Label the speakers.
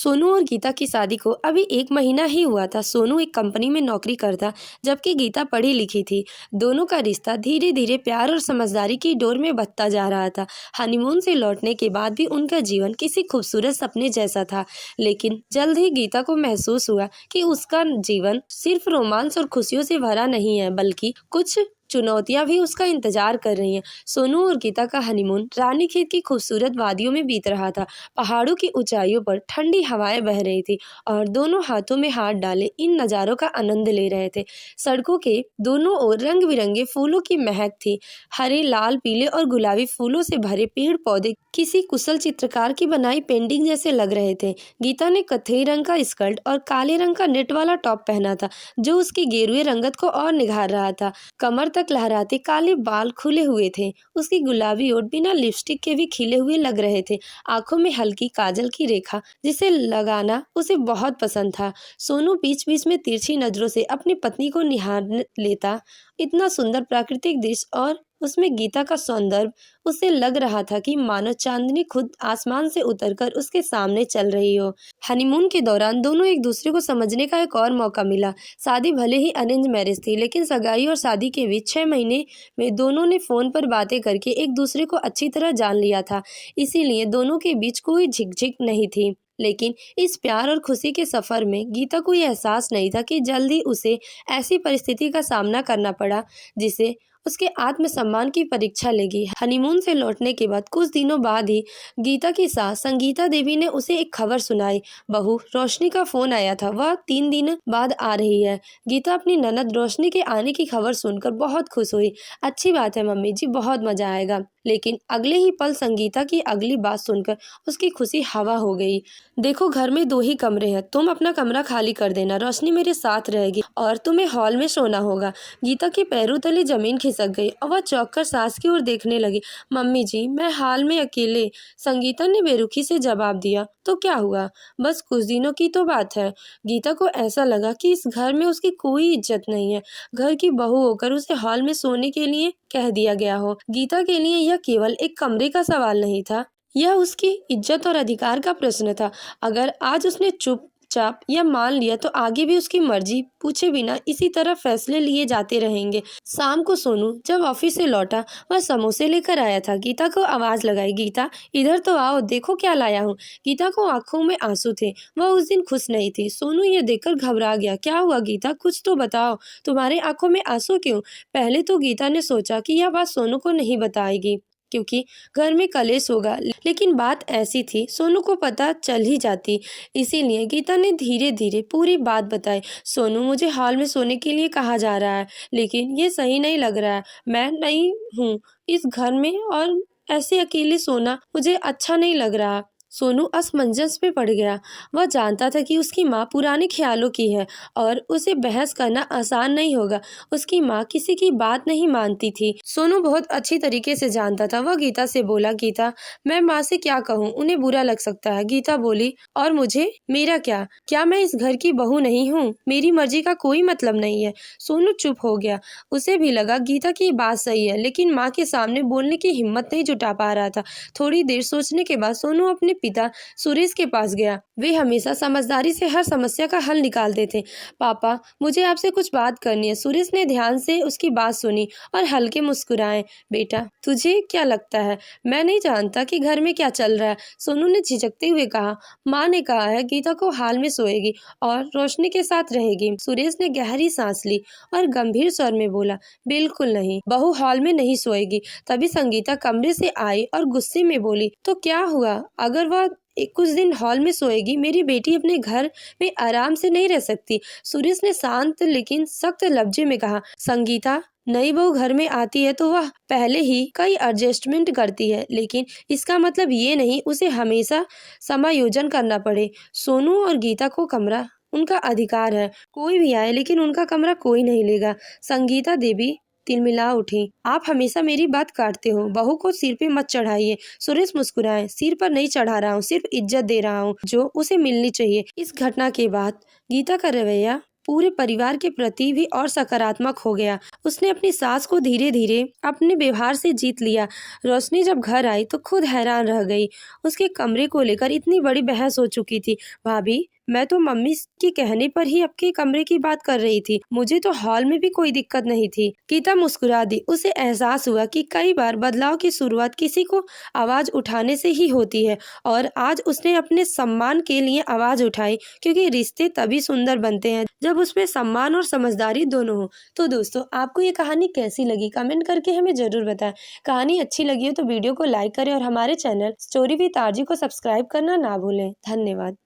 Speaker 1: सोनू और गीता की शादी को अभी 1 महीना ही हुआ था। सोनू एक कंपनी में नौकरी करता, जबकि गीता पढ़ी लिखी थी। दोनों का रिश्ता धीरे धीरे प्यार और समझदारी की डोर में बंधता जा रहा था। हनीमून से लौटने के बाद भी उनका जीवन किसी खूबसूरत सपने जैसा था, लेकिन जल्द ही गीता को महसूस हुआ कि उसका जीवन सिर्फ रोमांस और खुशियों से भरा नहीं है, बल्कि कुछ चुनौतियां भी उसका इंतजार कर रही हैं। सोनू और गीता का हनीमून रानीखेत की खूबसूरत वादियों में बीत रहा था। पहाड़ों की ऊंचाइयों पर ठंडी हवाएं बह रही थी और दोनों हाथों में हाथ डाले इन नज़ारों का आनंद ले रहे थे। सड़कों के दोनों ओर रंग बिरंगे फूलों की महक थी। हरे, लाल, पीले और गुलाबी फूलों से भरे पेड़ पौधे किसी कुशल चित्रकार की बनाई पेंटिंग जैसे लग रहे थे। गीता ने कथई रंग का स्कर्ट और काले रंग का नेट वाला टॉप पहना था, जो उसकी गेरुए रंगत को और निखार रहा था। कमर तक लहराते काले बाल खुले हुए थे। उसकी गुलाबी ओठ बिना लिपस्टिक के भी खिले हुए लग रहे थे। आंखों में हल्की काजल की रेखा, जिसे लगाना उसे बहुत पसंद था। सोनू बीच बीच में तिरछी नजरों से अपनी पत्नी को निहार लेता। इतना सुंदर प्राकृतिक दृश्य और उसमें गीता का सौंदर्य, उसे लग रहा था कि मानो चांदनी खुद आसमान से उतरकर उसके सामने चल रही हो। हनीमून के दौरान दोनों एक दूसरे को समझने का एक और मौका मिला। शादी भले ही अरेंज मैरिज थी, लेकिन सगाई और शादी के बीच 6 महीने में दोनों ने फोन पर बातें करके एक दूसरे को अच्छी तरह जान लिया था। इसीलिए दोनों के बीच कोई झिकझिक नहीं थी। लेकिन इस प्यार और खुशी के सफर में गीता को यह एहसास नहीं था कि जल्द ही उसे ऐसी परिस्थिति का सामना करना पड़ा जिसे उसके आत्मसम्मान की परीक्षा लेगी। हनीमून से लौटने के बाद कुछ दिनों बाद ही गीता की सास संगीता देवी ने उसे एक खबर सुनाई। बहू रोशनी का फोन आया था, वह 3 दिन बाद आ रही है। गीता अपनी ननद रोशनी के आने की खबर सुनकर बहुत खुश हुई। अच्छी बात है मम्मी जी, बहुत मजा आएगा। लेकिन अगले ही पल संगीता की अगली बात सुनकर उसकी खुशी हवा हो गई। देखो, घर में 2 ही कमरे हैं, तुम अपना कमरा खाली कर देना, रोशनी मेरे साथ रहेगी और तुम्हें हॉल में सोना होगा। गीता के पैरों तले जमीन खिसक गई और वह चौंक कर सास की ओर देखने लगी। मम्मी जी, मैं हाल में अकेले, संगीता ने बेरुखी से जवाब दिया। तो क्या हुआ, बस कुछ दिनों की तो बात है। गीता को ऐसा लगा कि इस घर में उसकी कोई इज्जत नहीं है। घर की बहू होकर उसे हॉल में सोने के लिए कह दिया गया हो। गीता के लिए यह केवल एक कमरे का सवाल नहीं था, यह उसकी इज्जत और अधिकार का प्रश्न था। अगर आज उसने चुपचाप यह मान लिया तो आगे भी उसकी मर्जी पूछे बिना इसी तरह फैसले लिए जाते रहेंगे। शाम को सोनू जब ऑफिस से लौटा, वह समोसे लेकर आया था। गीता को आवाज लगाई, गीता इधर तो आओ, देखो क्या लाया हूँ। गीता को आंखों में आंसू थे, वह उस दिन खुश नहीं थी। सोनू ये देखकर घबरा गया। क्या हुआ गीता, कुछ तो बताओ, तुम्हारे आंखों में आंसू क्यों? पहले तो गीता ने सोचा कि यह बात सोनू को नहीं बताएगी, क्योंकि घर में कलेश होगा, लेकिन बात ऐसी थी सोनू को पता चल ही जाती। इसीलिए गीता ने धीरे धीरे पूरी बात बताई। सोनू, मुझे हॉल में सोने के लिए कहा जा रहा है, लेकिन ये सही नहीं लग रहा है। मैं नहीं हूँ इस घर में और ऐसे अकेले सोना मुझे अच्छा नहीं लग रहा। सोनू असमंजस में पड़ गया। वह जानता था कि उसकी माँ पुराने ख्यालों की है और उसे बहस करना आसान नहीं होगा। उसकी माँ किसी की बात नहीं मानती थी, सोनू बहुत अच्छी तरीके से जानता था। वह गीता से बोला, गीता मैं माँ से क्या कहूँ, उन्हें बुरा लग सकता है। गीता बोली, और मुझे, मेरा क्या? क्या मैं इस घर की बहू नहीं हूँ? मेरी मर्जी का कोई मतलब नहीं है। सोनू चुप हो गया। उसे भी लगा गीता की बात सही है, लेकिन माँ के सामने बोलने की हिम्मत नहीं जुटा पा रहा था। थोड़ी देर सोचने के बाद सोनू अपने पिता सुरेश के पास गया। वे हमेशा समझदारी से हर समस्या का हल निकालते थे। पापा, मुझे आपसे कुछ बात करनी है। सुरेश ने ध्यान से उसकी बात सुनी और हल्के मुस्कुराए। बेटा, तुझे क्या लगता है, मैं नहीं जानता कि घर में क्या चल रहा है? सोनू ने झिझकते हुए कहा। माँ ने कहा है गीता को हाल में सोएगी और रोशनी के साथ रहेगी। सुरेश ने गहरी सांस ली और गंभीर स्वर में बोला, बिल्कुल नहीं, बहू हॉल में नहीं सोएगी। तभी संगीता कमरे से आई और गुस्से में बोली, तो क्या हुआ अगर वह कुछ दिन हॉल में सोएगी? मेरी बेटी अपने घर में आराम से नहीं रह सकती। सुरेश ने शांत लेकिन सख्त लफ्जे में कहा। संगीता, नई बहू घर में आती है तो वह पहले ही कई एडजस्टमेंट करती है, लेकिन इसका मतलब ये नहीं उसे हमेशा समायोजन करना पड़े। सोनू और गीता को कमरा उनका अधिकार है, कोई भी आए लेकिन उनका कमरा कोई नहीं लेगा। संगीता देवी तिलमिला उठी। आप हमेशा मेरी बात काटते हो, बहू को सिर पे मत चढ़ाइए। सुरेश मुस्कुराए। सिर पर नहीं चढ़ा रहा हूँ, सिर्फ इज्जत दे रहा हूँ जो उसे मिलनी चाहिए। इस घटना के बाद गीता का रवैया पूरे परिवार के प्रति भी और सकारात्मक हो गया। उसने अपनी सास को धीरे धीरे अपने व्यवहार से जीत लिया। रोशनी जब घर आई तो खुद हैरान रह गई। उसके कमरे को लेकर इतनी बड़ी बहस हो चुकी थी। भाभी, मैं तो मम्मी के कहने पर ही आपके कमरे की बात कर रही थी, मुझे तो हॉल में भी कोई दिक्कत नहीं थी। गीता मुस्कुरा दी। उसे एहसास हुआ कि कई बार बदलाव की शुरुआत किसी को आवाज उठाने से ही होती है, और आज उसने अपने सम्मान के लिए आवाज उठाई, क्योंकि रिश्ते तभी सुंदर बनते हैं जब उसमें सम्मान और समझदारी दोनों हो। तो दोस्तों, आपको ये कहानी कैसी लगी कमेंट करके हमें जरूर बताएं। कहानी अच्छी लगी हो तो वीडियो को लाइक करें और हमारे चैनल स्टोरी विद आरजे को सब्सक्राइब करना ना भूलें। धन्यवाद।